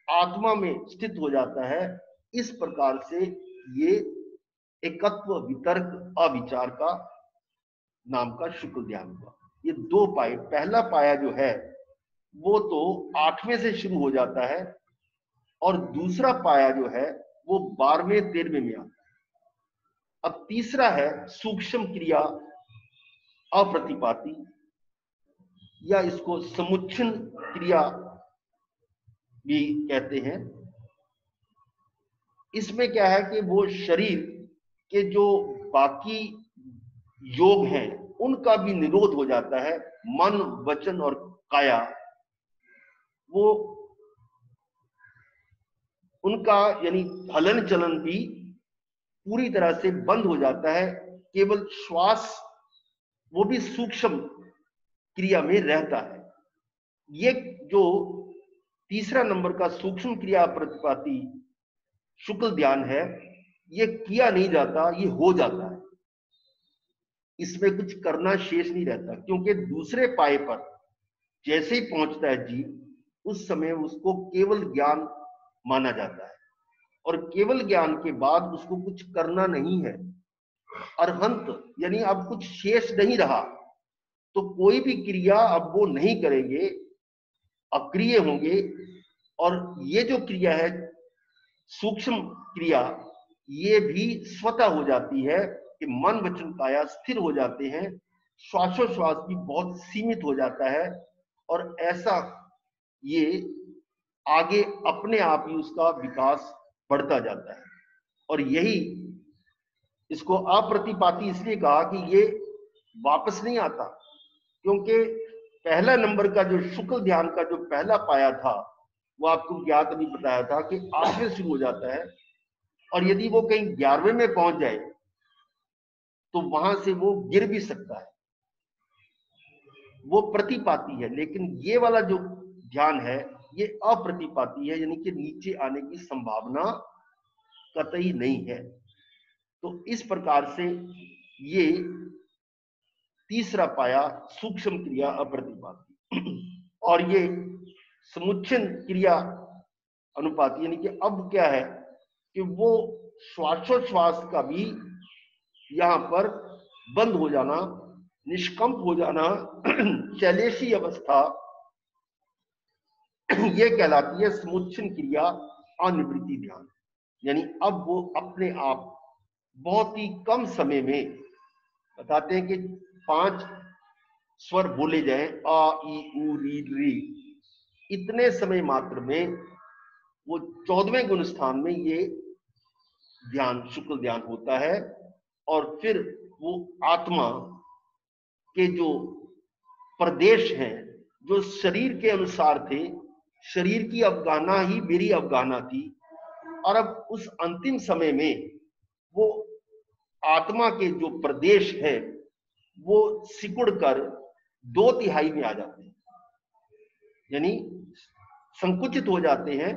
आत्मा में स्थित हो जाता है। इस प्रकार से ये एकत्व वितर्क अविचार का नाम का शुक्ल ध्यान हुआ। ये 2 पाए, पहला पाया जो है वो तो 8वें से शुरू हो जाता है और दूसरा पाया जो है वो 12वें 13वें में आता है। अब तीसरा है सूक्ष्म क्रिया अप्रतिपाती, या इसको समुच्छिन्न क्रिया भी कहते हैं। इसमें क्या है कि वो शरीर के जो बाकी योग हैं उनका भी निरोध हो जाता है। मन वचन और काया, वो उनका यानी हलन चलन भी पूरी तरह से बंद हो जाता है। केवल श्वास वो भी सूक्ष्म क्रिया में रहता है। ये जो तीसरा नंबर का सूक्ष्म क्रिया प्रतिपाती शुक्ल ध्यान है, ये किया नहीं जाता, ये हो जाता है। इसमें कुछ करना शेष नहीं रहता, क्योंकि दूसरे पाए पर जैसे ही पहुंचता है जीव, उस समय उसको केवल ज्ञान माना जाता है, और केवल ज्ञान के बाद उसको कुछ करना नहीं है। अरहंत यानी अब कुछ शेष नहीं रहा, तो कोई भी क्रिया अब वो नहीं करेंगे, अक्रिय होंगे। और ये जो क्रिया है सूक्ष्म क्रिया, ये भी स्वतः हो जाती है कि मन वचन काया स्थिर हो जाते हैं, श्वासोश्वास भी बहुत सीमित हो जाता है, और ऐसा ये आगे अपने आप ही उसका विकास बढ़ता जाता है। और यही इसको अप्रतिपाती इसलिए कहा कि ये वापस नहीं आता, क्योंकि पहला नंबर का जो शुक्ल ध्यान का जो पहला पाया था, वो आपको ज्ञात अभी बताया था कि 8वें शुरू हो जाता है, और यदि वो कहीं 11वें में पहुंच जाए तो वहां से वो गिर भी सकता है, वो प्रतिपाती है। लेकिन ये वाला जो ध्यान है ये अप्रतिपाती है, यानी कि नीचे आने की संभावना कतई नहीं है। तो इस प्रकार से ये तीसरा पाया सूक्ष्म क्रिया अप्रतिपाती। और ये समुच्चन क्रिया अनुपाती, यानी कि अब क्या है कि वो श्वासोश्वास का भी यहां पर बंद हो जाना, निष्कंप हो जाना, शैलेशी अवस्था, ये कहलाती है समुच्चन क्रिया अनिवृत्ति ध्यान। यानी अब वो अपने आप बहुत ही कम समय में, बताते हैं कि 5 स्वर बोले जाएं, आ ई उ री री, इतने समय मात्र में वो 14वें गुण स्थान में ये ध्यान शुक्ल ध्यान होता है। और फिर वो आत्मा के जो प्रदेश हैं, जो शरीर के अनुसार थे, शरीर की अवगाहना ही मेरी अवगाहना थी, और अब उस अंतिम समय में वो आत्मा के जो प्रदेश है वो सिकुड़ कर 2/3 में आ जाते हैं, यानी संकुचित हो जाते हैं,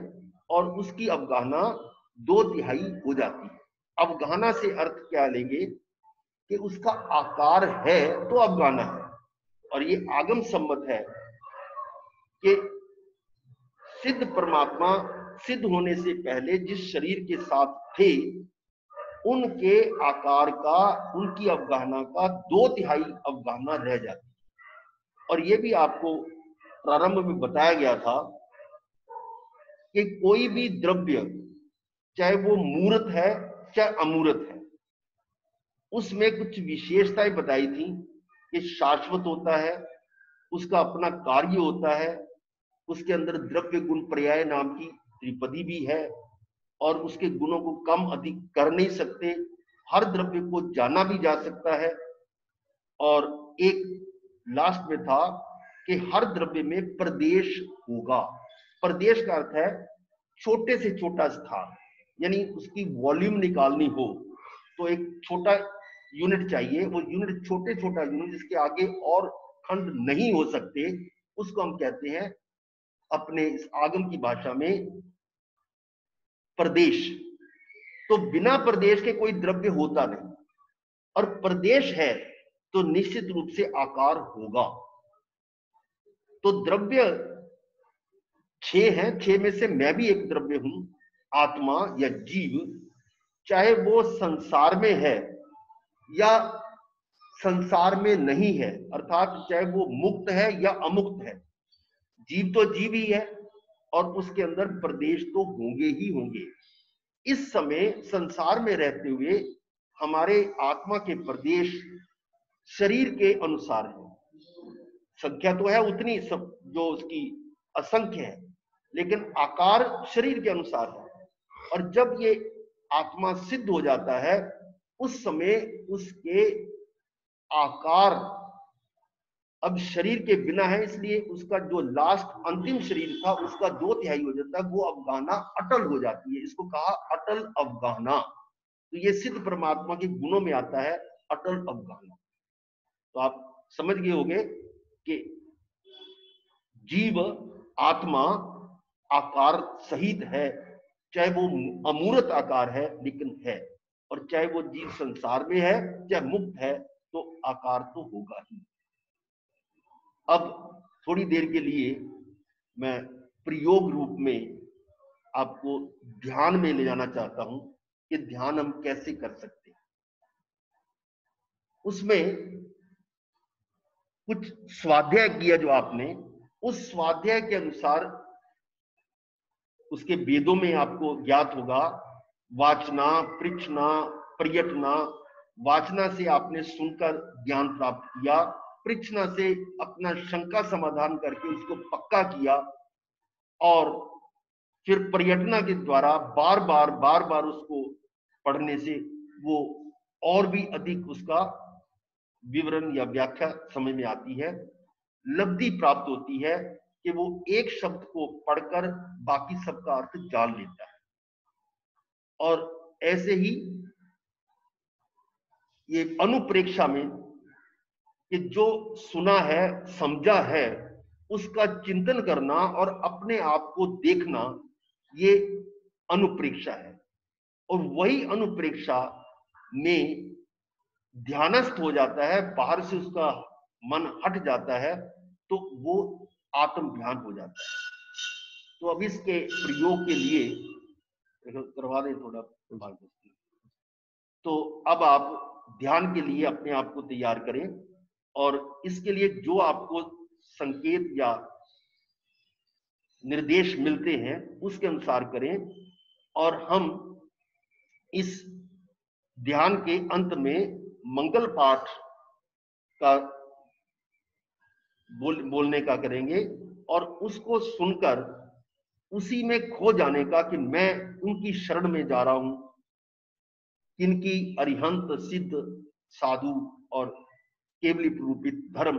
और उसकी अवगाहना 2/3 हो जाती है। अवगाहना से अर्थ क्या लेंगे कि उसका आकार है तो अवगाहना है, और ये आगम सम्मत है कि सिद्ध परमात्मा सिद्ध होने से पहले जिस शरीर के साथ थे, उनके आकार का, उनकी अवगाहना का 2/3 अवगाहना रह जाती। और ये भी आपको प्रारंभ में बताया गया था कि कोई भी द्रव्य, चाहे वो मूर्त है चाहे अमूर्त है, उसमें कुछ विशेषताएं बताई थी कि शाश्वत होता है, उसका अपना कार्य होता है, उसके अंदर द्रव्य गुण पर्याय नाम की त्रिपदी भी है, और उसके गुणों को कम अधिक कर नहीं सकते, हर द्रव्य को जाना भी जा सकता है। और एक लास्ट में था कि हर द्रव्य में प्रदेश होगा। प्रदेश का अर्थ है छोटे से छोटा स्थान, यानी उसकी वॉल्यूम निकालनी हो तो एक छोटा यूनिट चाहिए, वो यूनिट छोटे छोटा यूनिट जिसके आगे और खंड नहीं हो सकते, उसको हम कहते हैं अपने इस आगम की भाषा में प्रदेश। तो बिना प्रदेश के कोई द्रव्य होता नहीं, और प्रदेश है तो निश्चित रूप से आकार होगा। तो द्रव्य 6 हैं, 6 में से मैं भी एक द्रव्य हूं, आत्मा या जीव, चाहे वो संसार में है या संसार में नहीं है, अर्थात चाहे वो मुक्त है या अमुक्त है, जीव तो जीव ही है, और उसके अंदर प्रदेश तो होंगे ही होंगे। इस समय संसार में रहते हुए हमारे आत्मा के प्रदेश शरीर के अनुसार है, संख्या तो है उतनी सब जो उसकी असंख्य है, लेकिन आकार शरीर के अनुसार है। और जब ये आत्मा सिद्ध हो जाता है, उस समय उसके आकार अब शरीर के बिना है, इसलिए उसका जो लास्ट अंतिम शरीर था उसका 2/3 हो जाता है, वो अवगाहना अटल हो जाती है। इसको कहा अटल अवगाहना। तो ये सिद्ध परमात्मा के गुणों में आता है, अटल अवगाहना। तो आप समझ गए होंगे कि जीव आत्मा आकार सहित है, चाहे वो अमूर्त आकार है लेकिन है, और चाहे वो जीव संसार में है चाहे मुक्त है, तो आकार तो होगा ही। अब थोड़ी देर के लिए मैं प्रयोग रूप में आपको ध्यान में ले जाना चाहता हूं कि ध्यान हम कैसे कर सकते हैं। उसमें कुछ स्वाध्याय किया जो आपने, उस स्वाध्याय के अनुसार उसके वेदों में आपको ज्ञात होगा, वाचना, पृच्छना, पर्यटना। वाचना से आपने सुनकर ज्ञान प्राप्त किया, पृच्छना से अपना शंका समाधान करके उसको पक्का किया, और फिर पर्यटना के द्वारा बार बार उसको पढ़ने से वो और भी अधिक उसका विवरण या व्याख्या समझ में आती है। लब्धि प्राप्त होती है कि वो एक शब्द को पढ़कर बाकी सबका अर्थ जान लेता है। और ऐसे ही ये अनुप्रेक्षा में कि जो सुना है, समझा है, उसका चिंतन करना और अपने आप को देखना, ये अनुप्रेक्षा है। और वही अनुप्रेक्षा में ध्यानस्थ हो जाता है, बाहर से उसका मन हट जाता है, तो वो आत्म ध्यान हो जाता है। तो अब इसके प्रयोग के लिए करवा दें थोड़ा। तो अब आप ध्यान के लिए अपने आप को तैयार करें, और इसके लिए जो आपको संकेत या निर्देश मिलते हैं उसके अनुसार करें। और हम इस ध्यान के अंत में मंगल पाठ का बोलने का करेंगे, और उसको सुनकर उसी में खो जाने का कि मैं उनकी शरण में जा रहा हूं, किनकी अरिहंत सिद्ध साधु और केवली रूपित धर्म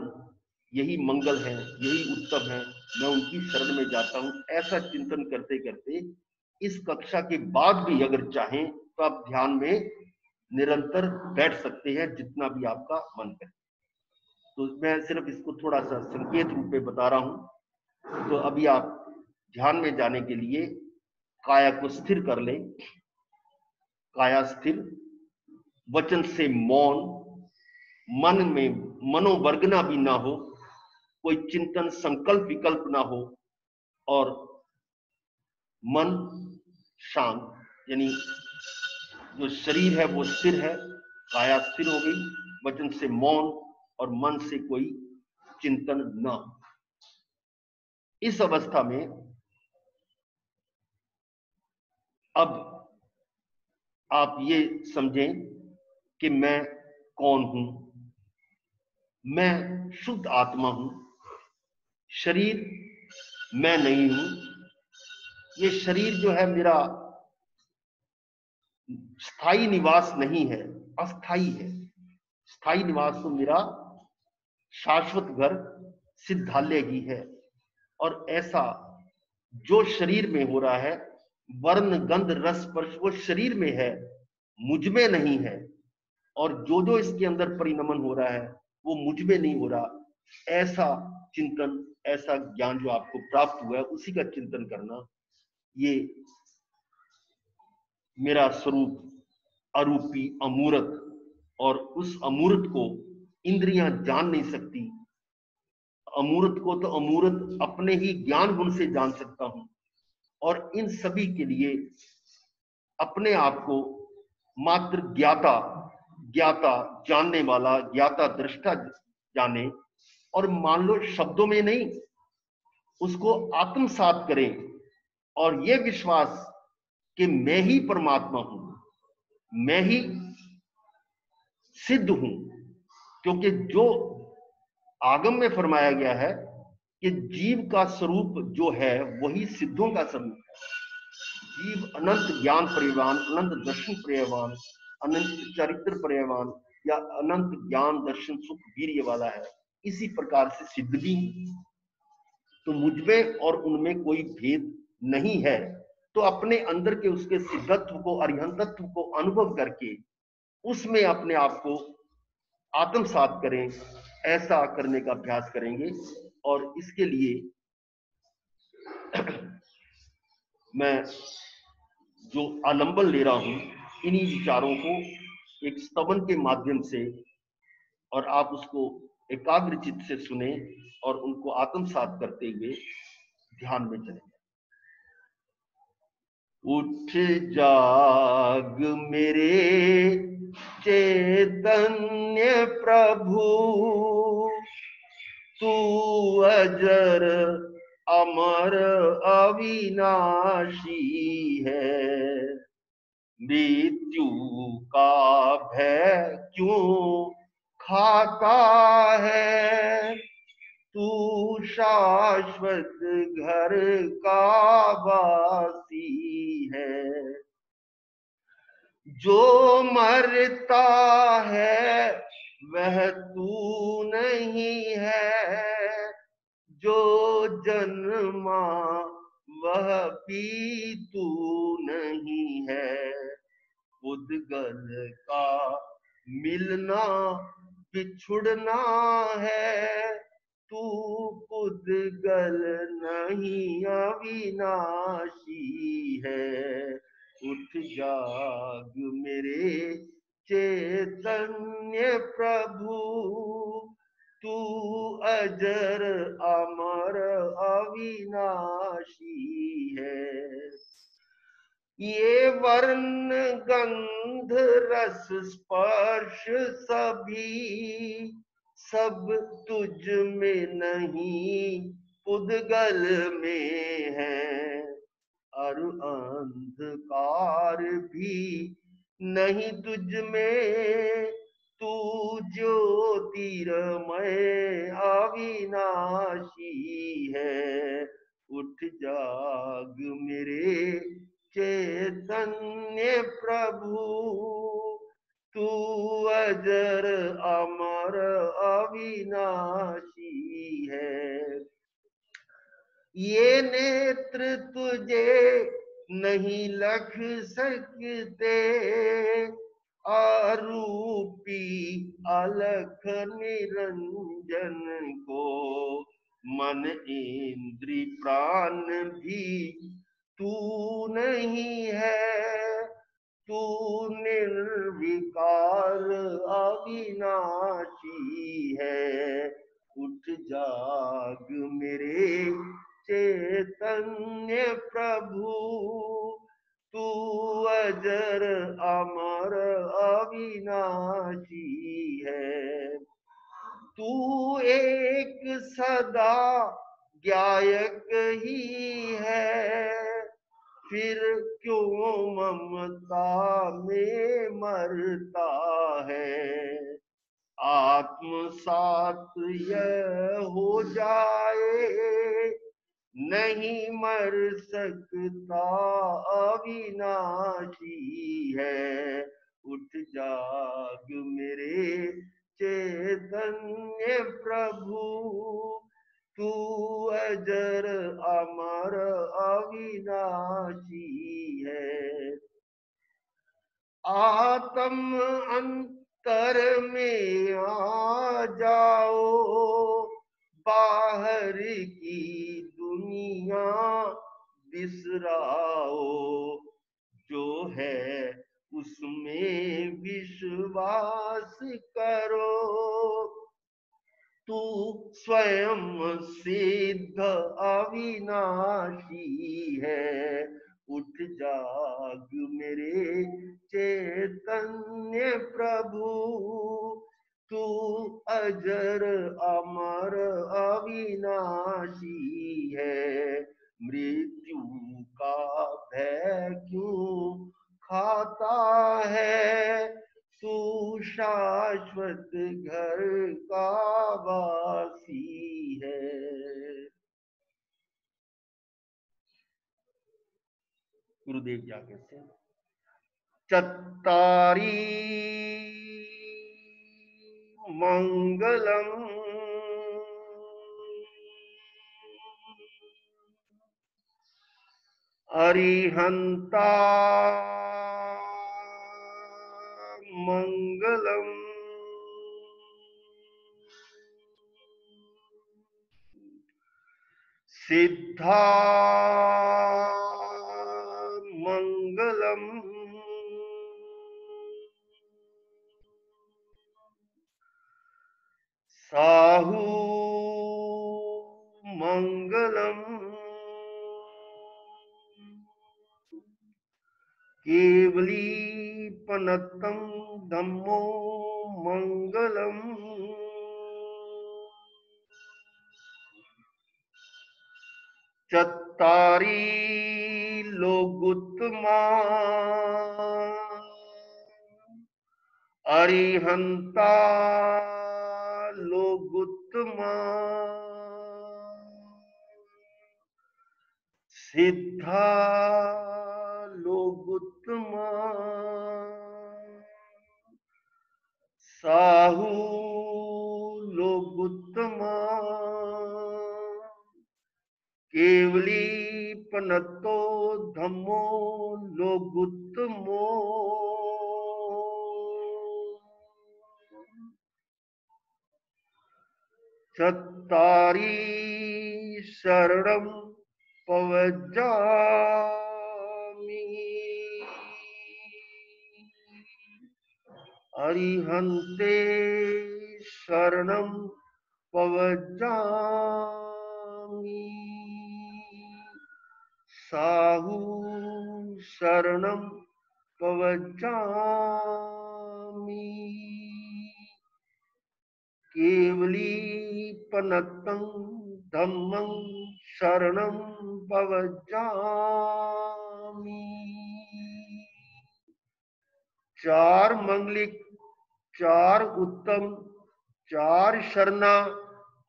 यही मंगल है, यही उत्तम है, मैं उनकी शरण में जाता हूं। ऐसा चिंतन करते करते इस कक्षा के बाद भी अगर चाहें तो आप ध्यान में निरंतर बैठ सकते हैं, जितना भी आपका मन करे। तो मैं सिर्फ इसको थोड़ा सा संकेत रूप में बता रहा हूं। तो अभी आप ध्यान में जाने के लिए काया को स्थिर कर लें, काया स्थिर, वचन से मौन, मन में मनोवर्गना भी ना हो, कोई चिंतन संकल्प विकल्प ना हो, और मन शांत, यानी जो शरीर है वो स्थिर है, काया स्थिर हो गई, वचन से मौन और मन से कोई चिंतन ना हो। इस अवस्था में अब आप ये समझें कि मैं कौन हूं। मैं शुद्ध आत्मा हूं, शरीर मैं नहीं हूं। ये शरीर जो है मेरा स्थायी निवास नहीं है, अस्थाई है। स्थायी निवास तो मेरा शाश्वत घर सिद्धालय ही है। और ऐसा जो शरीर में हो रहा है, वर्ण गंध रस स्पर्श, वो शरीर में है, मुझ में नहीं है। और जो जो इसके अंदर परिणमन हो रहा है वो मुझ में नहीं हो रहा। ऐसा चिंतन, ऐसा ज्ञान जो आपको प्राप्त हुआ है, उसी का चिंतन करना। ये मेरा स्वरूप अरूपी अमूर्त, और उस अमूर्त को इंद्रियां जान नहीं सकती। अमूर्त को तो अमूर्त अपने ही ज्ञान गुण से जान सकता हूं। और इन सभी के लिए अपने आप को मात्र ज्ञाता, ज्ञाता जानने वाला, ज्ञाता दृष्टा जाने, और मान लो शब्दों में नहीं, उसको आत्मसात करें, और ये विश्वास कि मैं ही परमात्मा हूं, मैं ही सिद्ध हूं। क्योंकि जो आगम में फरमाया गया है कि जीव का स्वरूप जो है वही सिद्धों का स्वरूप है। जीव अनंत ज्ञान पर्यवान, अनंत दर्शन पर्यवान, अनंत चरित्र पर्यवान, या अनंत ज्ञान दर्शन सुख वीर्य वाला है। इसी प्रकार से सिद्ध भी, तो मुझमें और उनमें कोई भेद नहीं है। तो अपने अंदर के उसके सिद्धत्व को, अरिहंतत्व को अनुभव करके उसमें अपने आप को आत्मसात करें। ऐसा करने का अभ्यास करेंगे। और इसके लिए मैं जो आलंबन ले रहा हूं, इन्हीं विचारों को एक स्तवन के माध्यम से और आप उसको एकाग्र चित्त से सुने और उनको आत्मसात करते हुए ध्यान में चले। उठ जाग मेरे चैतन्य प्रभु, तू अजर अमर अविनाशी है। मृत्यु का भय क्यों खाता है, तू शाश्वत घर का वासी है। जो मरता है वह तू नहीं है, जो जन्मा वह भी तू नहीं है। उद्गल का मिलना बिछुड़ना है, तू उद्गल नहीं अविनाशी है। उठ जाग मेरे चैतन्य प्रभु, तू अजर अमर अविनाशी है। ये वर्ण गंध रस स्पर्श सभी सब तुझ में नहीं उद्गल में है। और अंधकार भी नहीं तुझ में, तू ज्योतिर्मय अविनाशी है। उठ जाग मेरे चैतन्य प्रभु, तू अजर अमर अविनाशी है। ये नेत्र तुझे नहीं लख सकते, आरूपी अलख निरंजन को। मन इंद्री प्राण भी तू नहीं है, तू निर्विकार अविनाशी है। उठ जाग मेरे चैतन्य प्रभु, तू अजर अमर अविनाशी है। तू एक सदा गायक ही है, फिर क्यों ममता में मरता है। आत्मसात यह हो जाए, नहीं मर सकता अविनाशी है। उठ जाग मेरे चैतन्य प्रभु, तू अजर अमर अविनाशी है। आत्म अंतर में आ जाओ, बाहर की दुनिया बिसराओ। जो है उसमें विश्वास करो, तू स्वयं सिद्ध अविनाशी है। उठ जाग मेरे चैतन्य प्रभु, तू अजर अमर अविनाशी है। मृत्यु का भय क्यों खाता है, तू शाश्वत घर का वासी है। गुरुदेव जी आगे से चत्तारी मंगलम अरिहंता मंगलम सिद्धा मंगलम साहू मंगलम केवलीपनतं धम्मो मंगलम चत्तारी लोगुत्तमा अरिहंता लोगुत्तमा सिद्धा लोगुत्तमा साहू लोगुत्तमा केवलीपनतो धम्मो लोगुत्तमो चत्तारी शरणं पवज्जामि अरिहन्ते शरणं पवज्जामि साहू शरणं पवज्जामि केवलीपनतं धम्मं शरणं पवज्जामि। चार मंगलिक, चार उत्तम, चार शरणा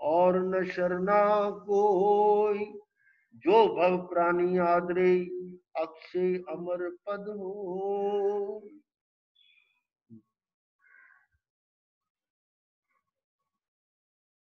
और न शरणा कोई, जो भव प्राणी आदरे अक्षय अमर पद हो।